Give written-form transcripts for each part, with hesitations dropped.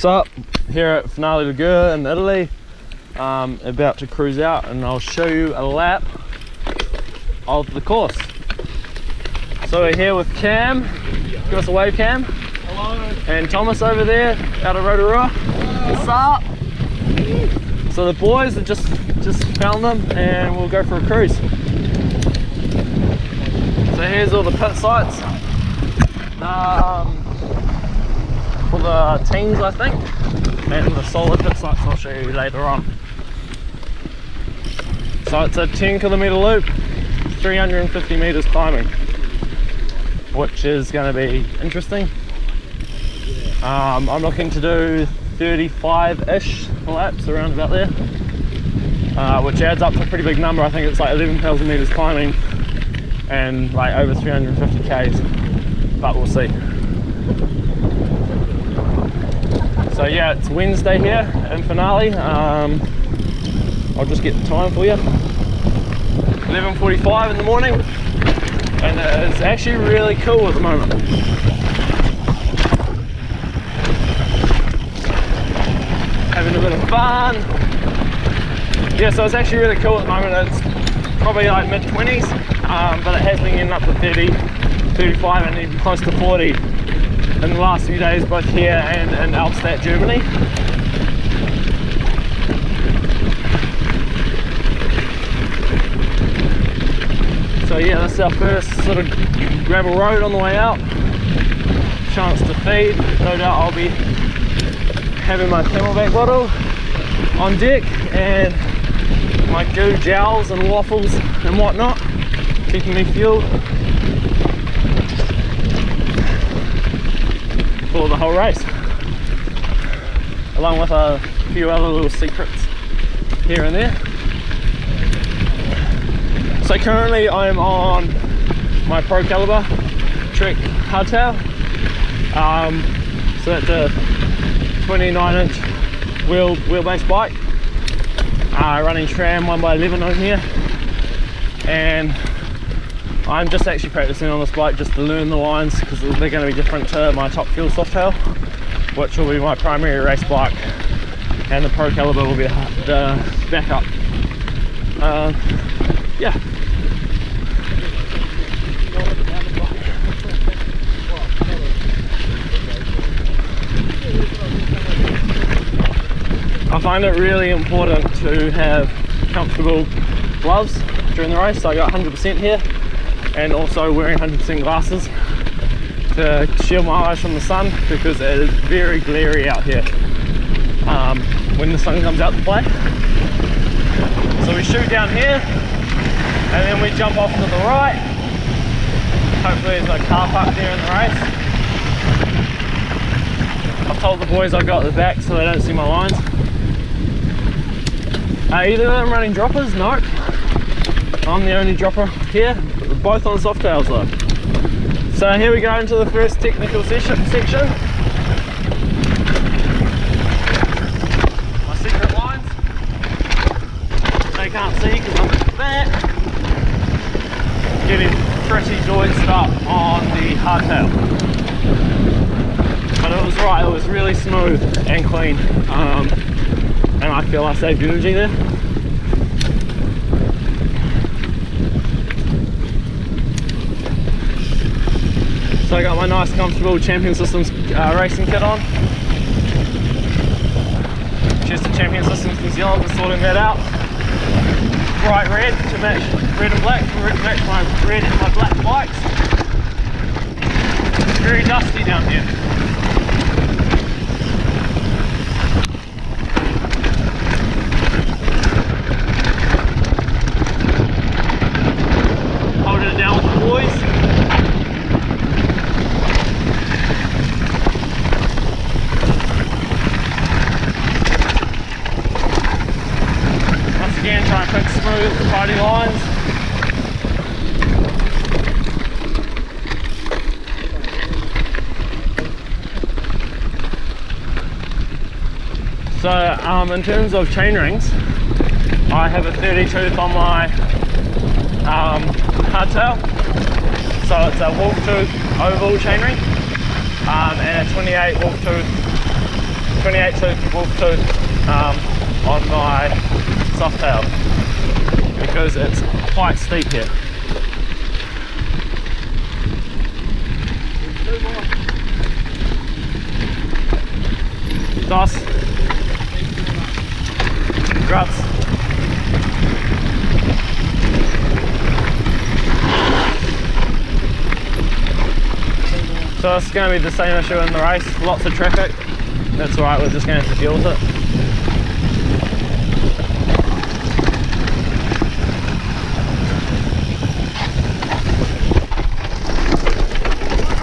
What's up? Here at Finale Ligure in Italy, about to cruise out, and I'll show you a lap of the course. So we're here with Cam. Give us a wave, Cam. Hello. And Thomas over there out of Rotorua. What's up? So the boys have just found them, and we'll go for a cruise. So here's all the pit sites for the teams, I think, and the solid pit sites I'll show you later on. So it's a 10-kilometer loop, 350 meters climbing, which is going to be interesting. I'm looking to do 35-ish laps around about there, which adds up to a pretty big number. I think it's like 11,000 meters climbing and like over 350 k's, but we'll see. So yeah, it's Wednesday here in Finale. I'll just get the time for you. 11:45 in the morning, and it's actually really cool at the moment. Having a bit of fun. Yeah, so it's actually really cool at the moment. It's probably like mid-20s, but it has been getting up to 30, 35 and even close to 40 in the last few days, both here and in Albstadt, Germany. So yeah, this is our first sort of gravel road on the way out. Chance to feed. No doubt I'll be having my Camelback bottle on deck and my goo gels and waffles and whatnot, keeping me fueled for the whole race, along with a few other little secrets here and there. So currently I'm on my Pro Caliber Trek hardtail. So that's a 29-inch wheelbase bike, running SRAM 1x11 on here, and I'm just actually practicing on this bike just to learn the lines, because they're going to be different to my Top Fuel Softail, which will be my primary race bike, and the Pro Caliber will be the backup. Yeah. I find it really important to have comfortable gloves during the race, so I got 100% here, and also wearing 100% glasses to shield my eyes from the sun, because it is very glary out here when the sun comes out to play. So we shoot down here, and then we jump off to the right. Hopefully there's a car park there in the race. I've told the boys I've got the back so they don't see my lines. Either of them running droppers? No. I'm the only dropper here, both on Softails though. So here we go into the first technical section. My secret lines. They can't see because I'm at the back. Getting pretty joiced up on the hardtail. But it was right, it was really smooth and clean. And I feel I saved energy there. So I got my nice comfortable Champion Systems racing kit on. Cheers to Champion Systems New Zealand for sorting that out. Bright red to match red and black, to match my red and my black bikes. It's very dusty down here. Holding it down with the boys. Once again, trying to pick smooth the party lines. So in terms of chain rings, I have a 30 tooth on my hardtail, so it's a wolf tooth oval chainring, and a 28 wolf tooth 28 tooth wolf tooth on my soft tail because it's quite steep here. Dos. Grubs. So it's going to be the same issue in the race, lots of traffic. That's alright, we're just going to have to deal with it.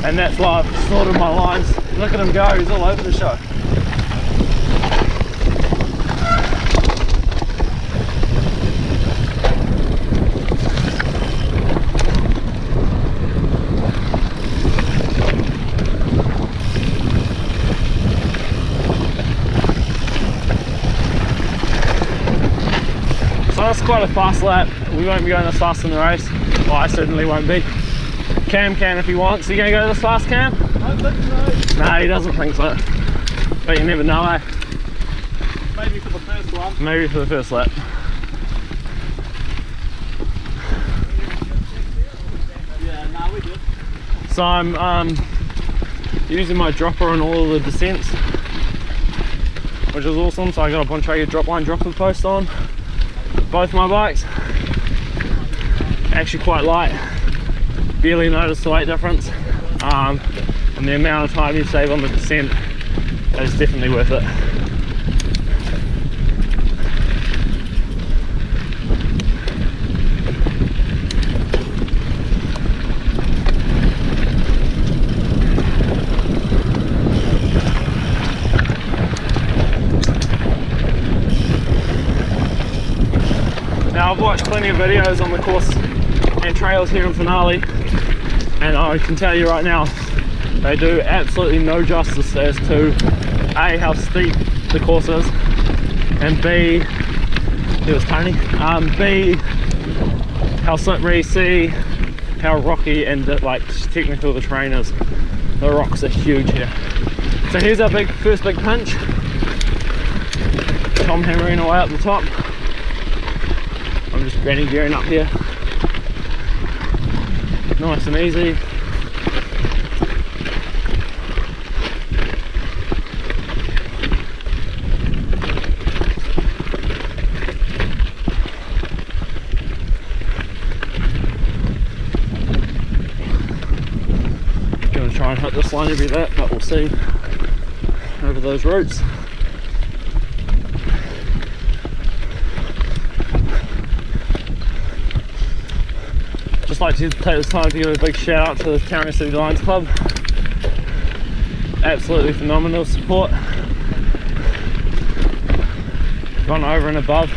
And that's why I've sorted my lines. Look at him go, he's all over the show. So that's quite a fast lap. We won't be going this fast in the race. Well, I certainly won't be. Cam can if he wants. Are you going to go this fast, Cam? I don't think so. No, he doesn't think so. But you never know, eh? Maybe for the first one. Maybe for the first lap. Yeah, no, we good. So I'm using my dropper on all of the descents, which is awesome. So I got a Bontrager dropline dropper post on both my bikes. Actually quite light. Barely noticed the weight difference, and the amount of time you save on the descent is definitely worth it. Now I've watched plenty of videos on the course and trails here in Finale, and I can tell you right now, they do absolutely no justice as to A, how steep the course is, and B, it was Tony, B, how slippery, C, how rocky and like technical the terrain is. The rocks are huge here. So here's our first big pinch. Tom hammering away up the top. I'm just granny gearing up here. Nice and easy. Gonna try and hit this line every lap, but we'll see over those routes. Just like to take this time to give a big shout out to the Tauranga City Lions Club. Absolutely phenomenal support. Gone over and above.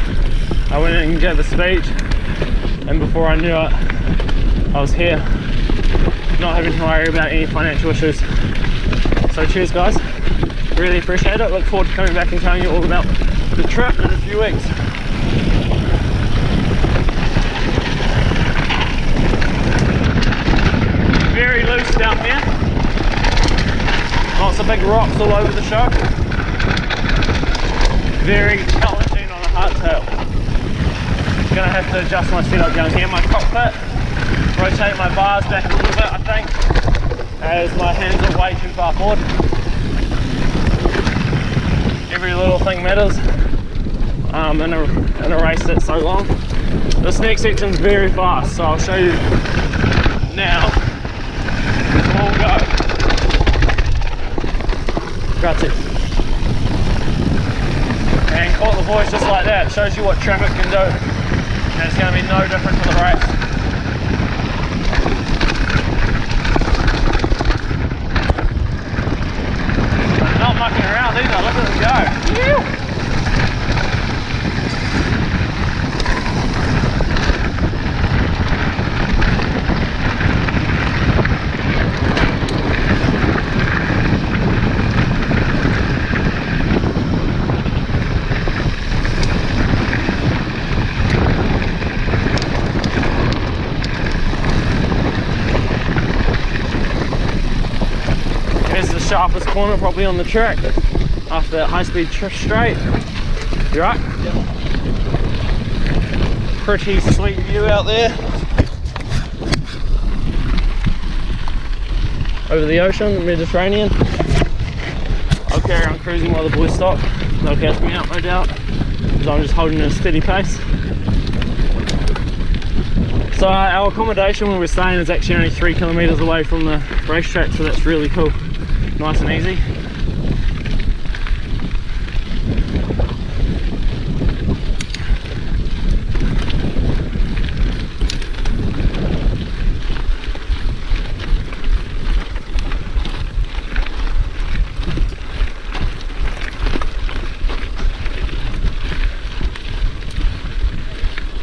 I went in and gave a speech, and before I knew it, I was here, not having to worry about any financial issues. So cheers guys, really appreciate it. Look forward to coming back and telling you all about the trip in a few weeks. Very loose down here. Lots of big rocks all over the show. Very challenging on a hardtail. Gonna have to adjust my setup down here, my cockpit. Rotate my bars back a little bit, I think, as my hands are way too far forward. Every little thing matters in a race that's so long. This next section's very fast, so I'll show you now. We'll go. Grazie. And caught the voice just like that. Shows you what traffic can do. And it's going to be no different to the race. They're not mucking around either. Look at them go. Whew. Sharpest corner probably on the track. after that high-speed straight. You right? Yep. Pretty sweet view out there. Over the ocean, the Mediterranean. I'll carry on cruising while the boys stop. They'll catch me out, no doubt, because I'm just holding a steady pace. So our accommodation where we're staying is actually only 3 kilometers away from the racetrack, so that's really cool. Nice and easy.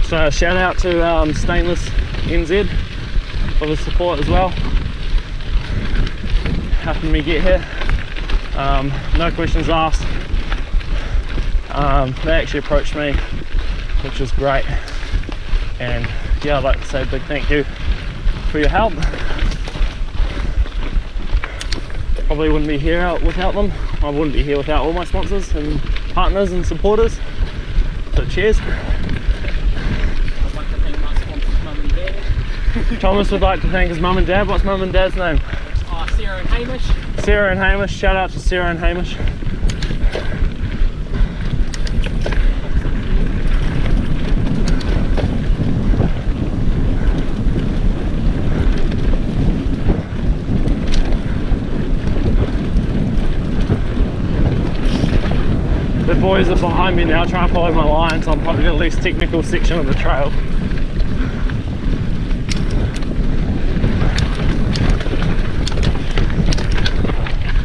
So shout out to Stainless NZ for the support as well, helping me get here. No questions asked. They actually approached me, which was great, and yeah, I'd like to say a big thank you for your help. Probably wouldn't be here without them. I wouldn't be here without all my sponsors and partners and supporters, so cheers. Thomas would like to thank his mum and dad. What's mum and dad's name? Sarah and Hamish. Sarah and Hamish. Shout out to Sarah and Hamish. The boys are behind me now trying to follow my line, so I'm probably the least technical section of the trail.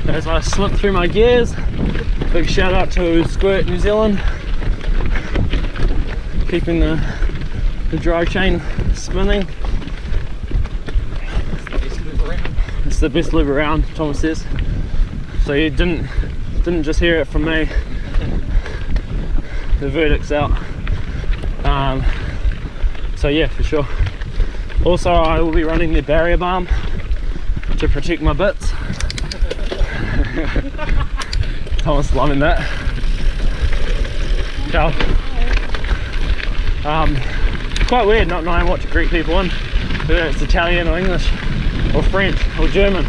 As I slip through my gears, big shout out to Squirt New Zealand, keeping the drive chain spinning. It's the best lube around, Thomas says. So you didn't just hear it from me. The verdict's out. So yeah, for sure. Also, I will be running the barrier balm to protect my bits. Thomas loving that. Ciao. Quite weird not knowing what to greet people in, whether it's Italian or English or French or German.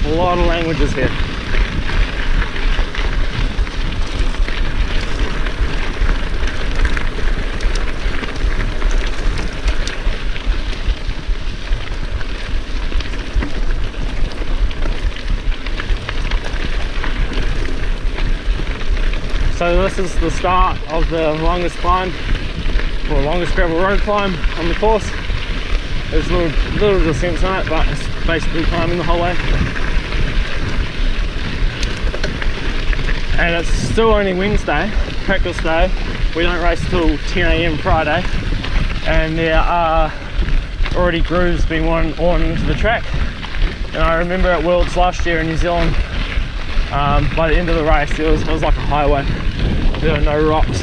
A lot of languages here. So this is the start of the longest climb, or longest gravel road climb on the course. There's a little descent on it, but it's basically climbing the whole way. And it's still only Wednesday, practice day. We don't race till 10 AM Friday, and there are already grooves being worn into the track. And I remember at Worlds last year in New Zealand, by the end of the race it was like a highway. There were no rocks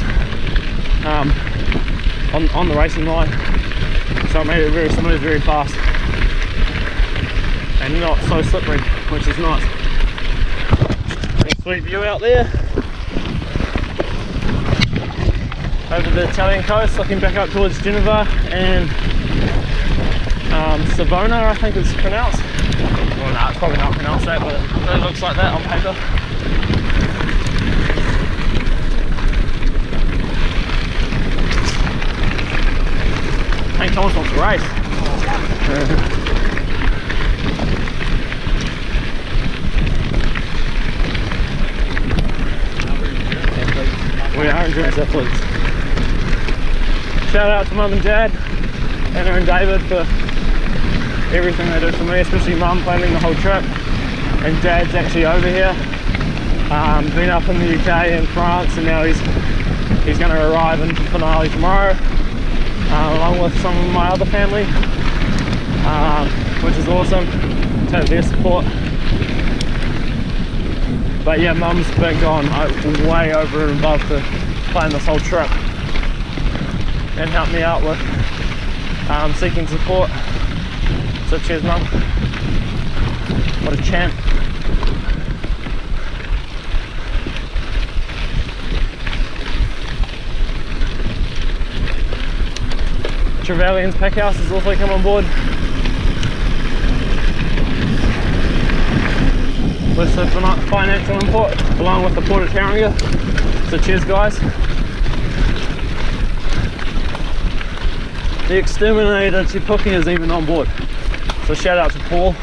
on the racing line, so it made it very smooth, very fast, and not so slippery, which is nice. Sweet view out there over the Italian coast, looking back up towards Genova and Savona, I think it's pronounced. Well, no, it's probably not pronounced that, but it looks like that on paper. I think Thomas wants to race. We are endurance athletes. Shout out to Mum and Dad, Anna and David, for everything they do for me, especially Mum planning the whole trip, and Dad's actually over here. Been up in the UK and France, and now he's going to arrive in Finale tomorrow, along with some of my other family, which is awesome to have their support. But yeah, Mum's been gone way over and above to plan this whole trip and help me out with seeking support. So cheers, Mum. What a champ. Trevelyan's pack house has also come on board. With the financial input along with the Port of Tauranga. So cheers guys. The exterminator Chipuki is even on board. So shout out to Paul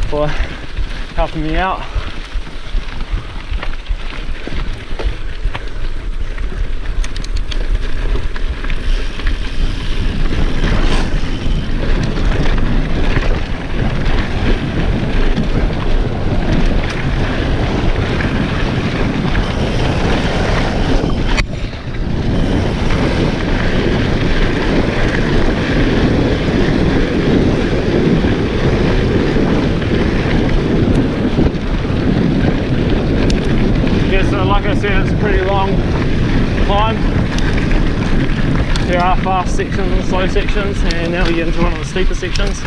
for helping me out. Like I said, it's a pretty long climb. There are fast sections and slow sections, and now we get into one of the steeper sections.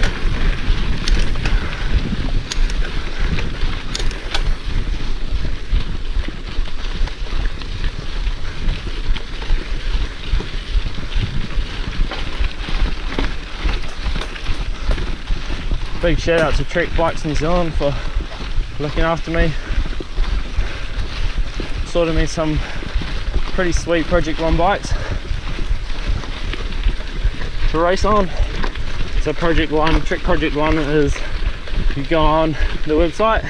Big shout out to Trek Bikes New Zealand for looking after me. Sorted me some pretty sweet Project 1 bikes to race on. So Project 1, Trek Project 1 is, you go on the website,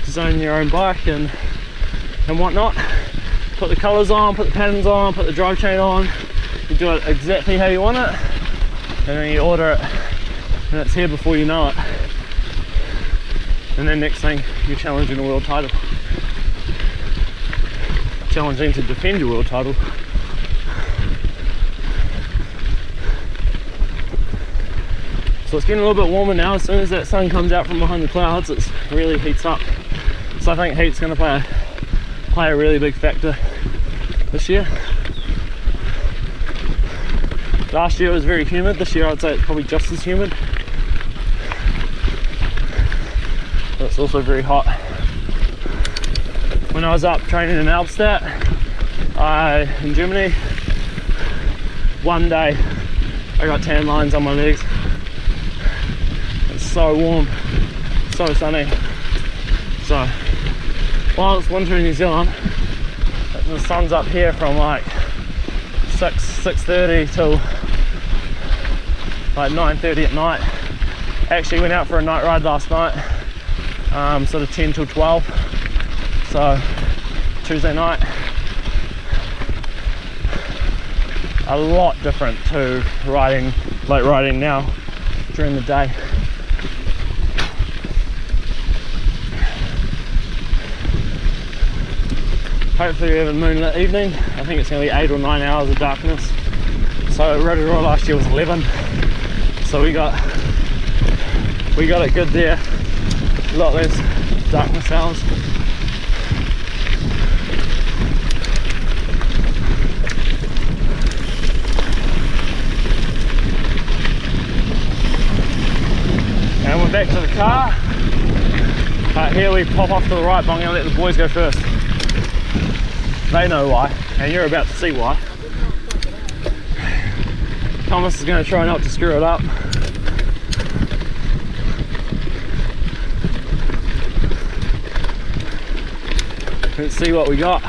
design your own bike and whatnot, put the colours on, put the patterns on, put the drive chain on, you do it exactly how you want it, and then you order it and it's here before you know it. And then next thing, you're challenging the world title. Challenging to defend your world title. So it's getting a little bit warmer now. As soon as that sun comes out from behind the clouds, it really heats up. So I think heat's going to play a really big factor this year. Last year it was very humid. This year I'd say it's probably just as humid. But it's also very hot. When I was up training in Albstadt in Germany, one day I got tan lines on my legs. It's so warm, so sunny. So while it's winter in New Zealand, the sun's up here from like 6:30 till like 9:30 at night. Actually went out for a night ride last night, sort of 10 till 12. So Tuesday night, a lot different to late riding now during the day. Hopefully we have a moonlit evening. I think it's going to be 8 or 9 hours of darkness. So Rotorua last year was 11, so we got it good there. A lot less darkness hours. And we're back to the car. Here we pop off to the right, but I'm going to let the boys go first. They know why, and you're about to see why. Thomas is going to try not to screw it up. Let's see what we got.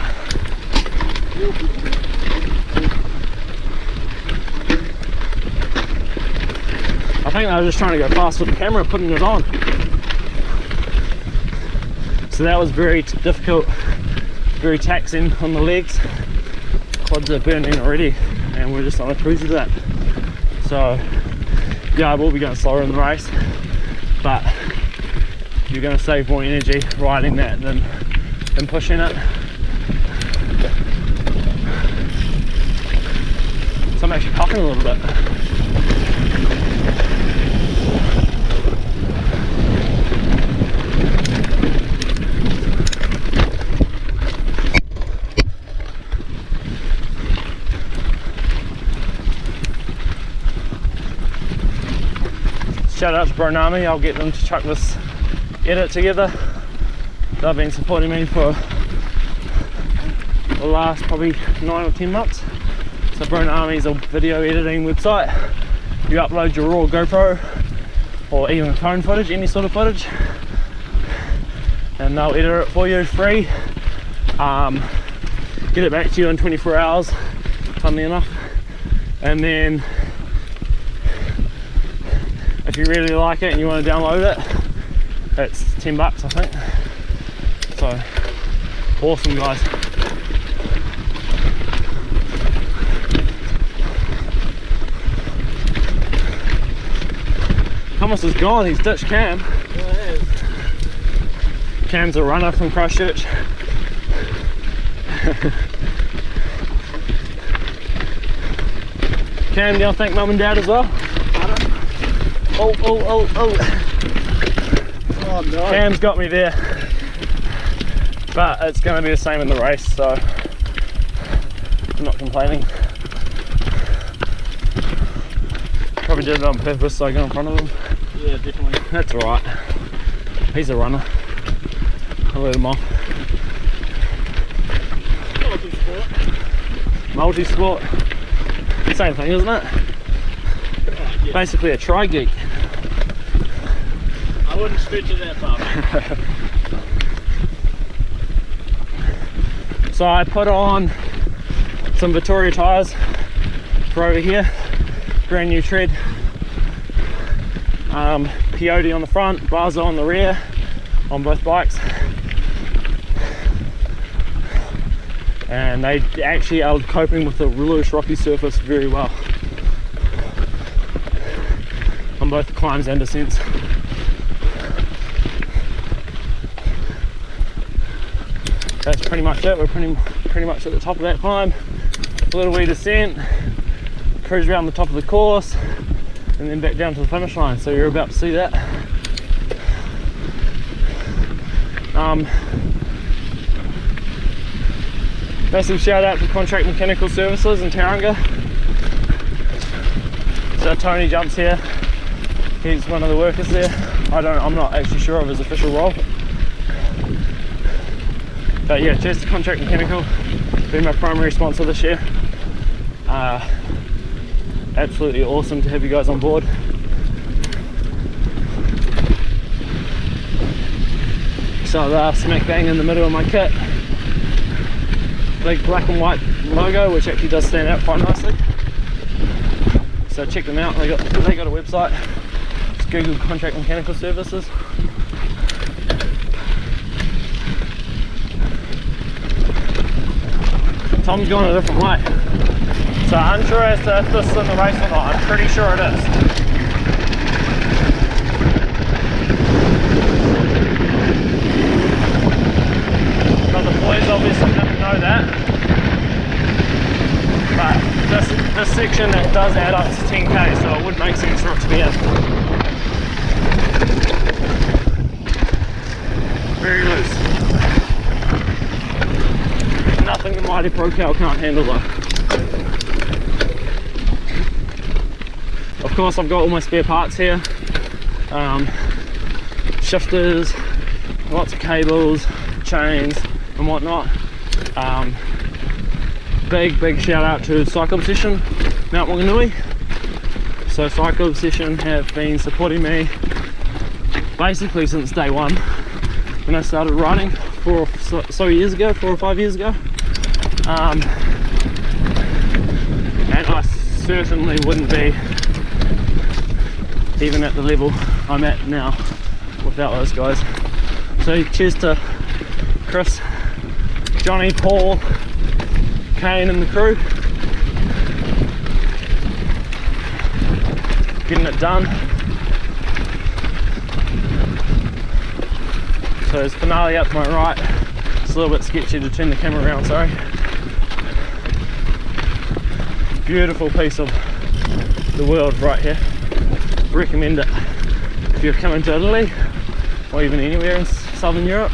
I think I was just trying to go fast with the camera, putting it on. So that was very difficult, very taxing on the legs. Quads are burning already, and we're just on a cruise with that. So yeah, I will be going slower in the race, but you're going to save more energy riding that than pushing it. So I'm actually puffing a little bit. Shout out to BRONAMI, I'll get them to chuck this edit together. They've been supporting me for the last probably 9 or 10 months. So BRONAMI is a video editing website. You upload your raw GoPro or even phone footage, any sort of footage, and they'll edit it for you free. Get it back to you in 24 hours, funnily enough. And then if you really like it and you want to download it, it's $10, I think. So awesome, guys. Thomas is gone, he's ditched Cam. Yeah, it is. Cam's a runner from Christchurch. Cam, do you thank Mum and Dad as well? Oh. Oh no. Cam's got me there. But it's going to be the same in the race, so I'm not complaining. Probably did it on purpose so I go in front of him. Yeah, definitely. That's alright. He's a runner. I'll let him off. Multi-sport. Multi-sport. Same thing, isn't it? Oh, yeah. Basically a tri-geek. I wouldn't stretch it that far. So I put on some Victoria tyres for over here. Brand new tread. Peyote on the front, Barzo on the rear on both bikes. And they actually are coping with the loose rocky surface very well on both the climbs and descents. That's pretty much it. We're pretty much at the top of that climb. A little wee descent, cruise around the top of the course, and then back down to the finish line. So you're about to see that. Massive shout out to Contract Mechanical Services in Tauranga. So Tony jumps here. He's one of the workers there. I'm not actually sure of his official role. But yeah, cheers to Contract Mechanical, been my primary sponsor this year. Absolutely awesome to have you guys on board. So smack bang in the middle of my kit. Big black and white logo, which actually does stand out quite nicely. So check them out. They got a website. Just Google Contract Mechanical Services. Tom's gone a different way. So I'm unsure as to if this is in the race or not. I'm pretty sure it is. But the boys obviously didn't know that. But this section, that does add up to 10k, so it would make sense for it to be in. Very loose. Nothing the mighty ProCal can't handle though. Of course, I've got all my spare parts here. Shifters, lots of cables, chains and whatnot. Big shout out to Cycle Obsession, Mount Wanganui. So Cycle Obsession have been supporting me basically since day one when I started riding 4 or 5 years ago. And I certainly wouldn't be even at the level I'm at now without those guys. So cheers to Chris, Johnny, Paul, Kane and the crew. Getting it done. So there's finale up to my right. It's a little bit sketchy to turn the camera around, sorry. Beautiful piece of the world right here. Recommend it if you're coming to Italy or even anywhere in Southern Europe.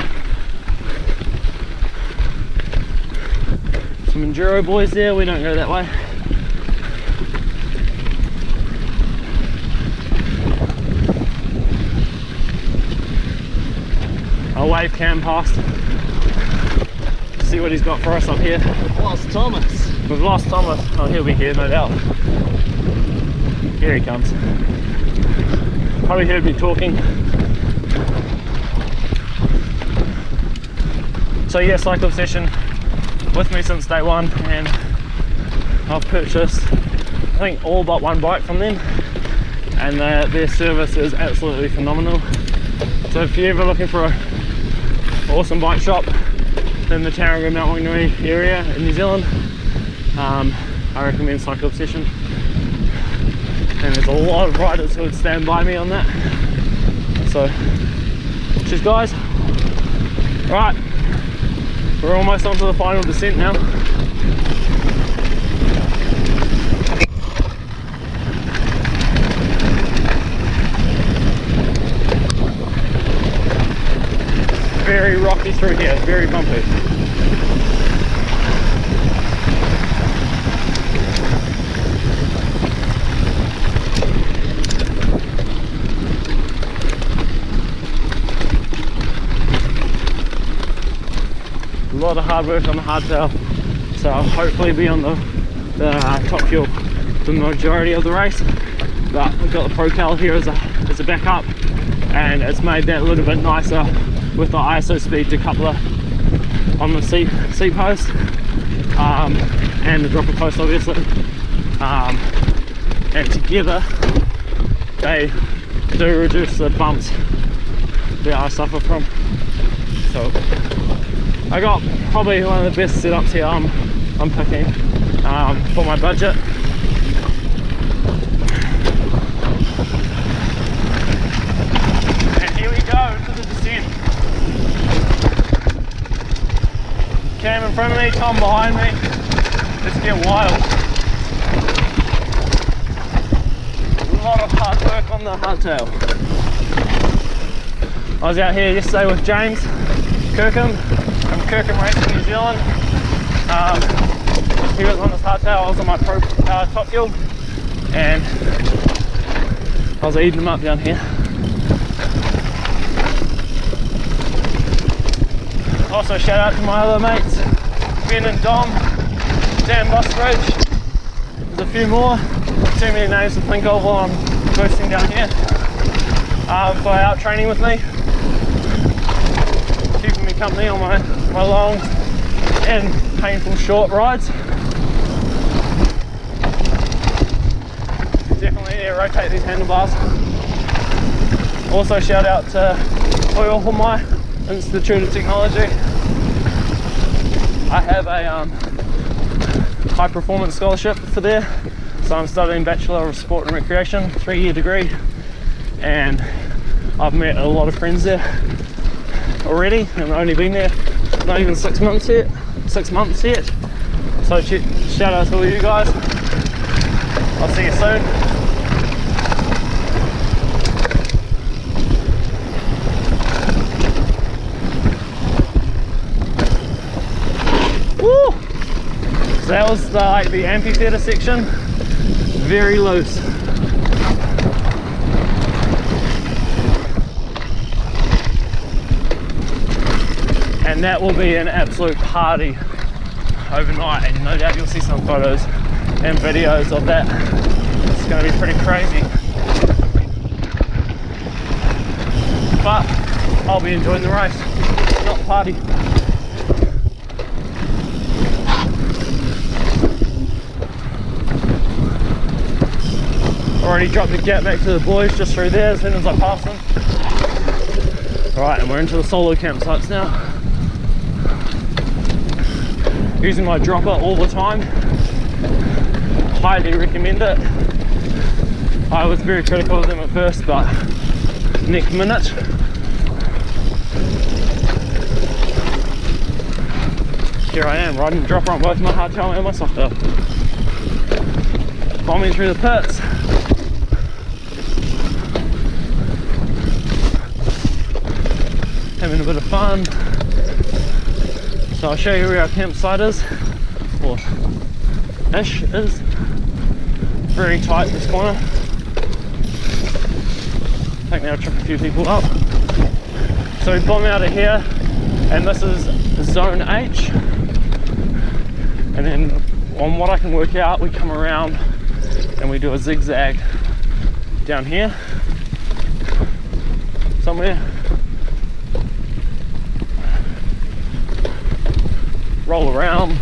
Some enduro boys there, we don't go that way. I'll wave Cam past, see what he's got for us up here. Whilst Thomas. We've lost Thomas. Oh, he'll be here, no doubt. Here he comes. Probably heard me talking. So yeah, Cycle Obsession with me since day one, and I've purchased I think all but one bike from them, and their service is absolutely phenomenal. So if you're ever looking for an awesome bike shop in the Tauranga Mount Waitangi area in New Zealand, I recommend Cycle Obsession, and there's a lot of riders who would stand by me on that. So cheers guys. Right, we're almost onto the final descent now. Very rocky through here, very bumpy. A lot of hard work on the hardtail, so I'll hopefully be on the top fuel the majority of the race. But I've got the Pro Cal here as a backup, and it's made that a little bit nicer with the ISO speed decoupler on the seat post, and the dropper post obviously, and together they do reduce the bumps that I suffer from. So I got probably one of the best setups here I'm picking for my budget. And here we go to the descent. Cam in front of me, Tom behind me. Let's get wild. A lot of hard work on the hardtail. I was out here yesterday with James Kirkham from Kirkham Racing New Zealand. He was on his hardtail, I was on my Pro top fuel, and I was eating them up down here. Also shout out to my other mates, Ben and Dom, Dan Busbridge. There's a few more, too many names to think of while I'm boosting down here. For out training with me, keeping me company on my long and painful short rides. Definitely rotate these handlebars. Also shout out to Oilhomai Institute of Technology. I have a high performance scholarship for there, so I'm studying Bachelor of Sport and Recreation, 3-year degree, and I've met a lot of friends there already, and I've only been there not even 6 months yet. So shout out to all you guys. I'll see you soon. Woo! So that was the amphitheatre section, very loose. And that will be an absolute party overnight, and no doubt you'll see some photos and videos of that. It's going to be pretty crazy, but I'll be enjoying the race, not the party. Already dropped the gap back to the boys just through there as soon as I pass them. Right, and we're into the solo campsites now. Using my dropper all the time. Highly recommend it. I was very critical of them at first, but next minute. Here I am, riding the dropper on both my hardtail and my softail. Bombing through the pits. Having a bit of fun. So I'll show you where our campsite is, or ish is. Very tight this corner. I think that'll trip a few people up. So we bomb out of here, and this is zone H, and then on what I can work out, we come around and we do a zigzag down here somewhere, roll around,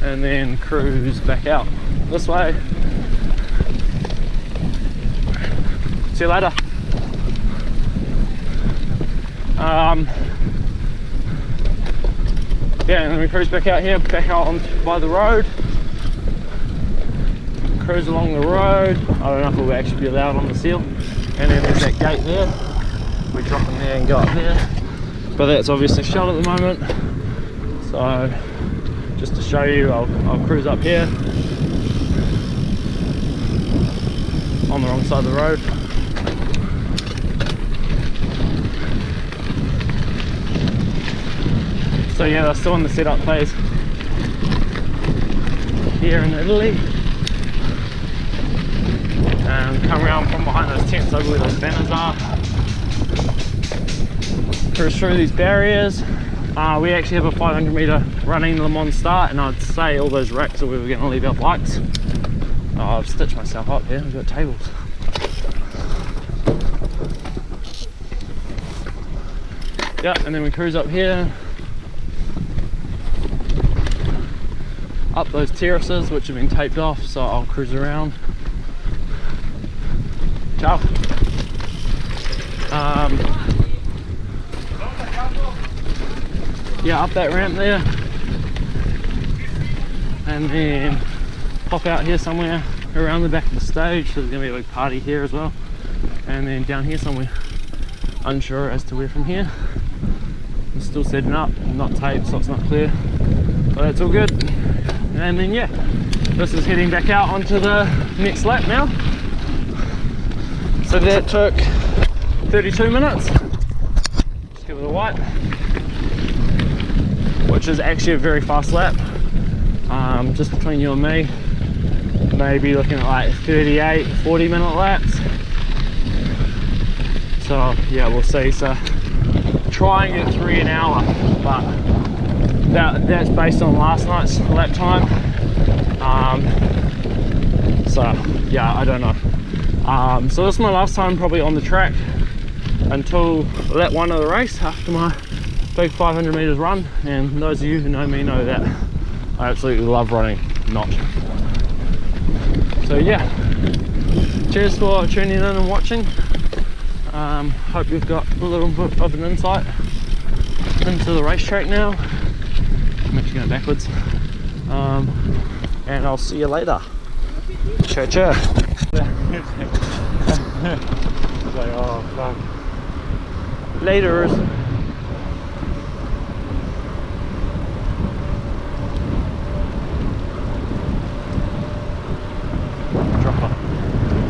and then cruise back out this way. See you later. Yeah, and then we cruise back out here, back out on by the road. Cruise along the road. I don't know if we'll actually be allowed on the seal. And then there's that gate there. We drop in there and go up there. But that's obviously shut at the moment. So just to show you, I'll cruise up here on the wrong side of the road. So yeah, they're still in the setup phase here in Italy. Come around from behind those tents over where those banners are. Cruise through these barriers. We actually have a 500 metre running Le Mans start, and I'd say all those racks are where we're going to leave our bikes. Oh, I've stitched myself up here, we've got tables. Yeah, and then we cruise up here, up those terraces which have been taped off, so I'll cruise around. Ciao. Yeah, up that ramp there, and then pop out here somewhere around the back of the stage. So there's going to be a big party here as well, and then down here somewhere. Unsure as to where from here. I'm still setting up, not taped, so it's not clear, but that's all good. And then yeah, this is heading back out onto the next lap now. So that took 32 minutes. Just give it a white. Which is actually a very fast lap. Just between you and me, maybe looking at like 38, 40 minute laps. So yeah, we'll see. So try and get 3 an hour, but that's based on last night's lap time. So yeah, I don't know. So this is my last time probably on the track until lap 1 of the race, after my big 500 meters run. And those of you who know me know that I absolutely love running not. So yeah, cheers for tuning in and watching. Hope you've got a little bit of an insight into the racetrack now. I'm actually going backwards. And I'll see you later. Ciao, ciao. It's like, oh fuck. Later.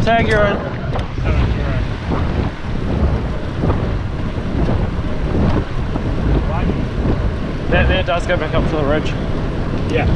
Tag you're in. That there does go back up to the ridge. Yeah.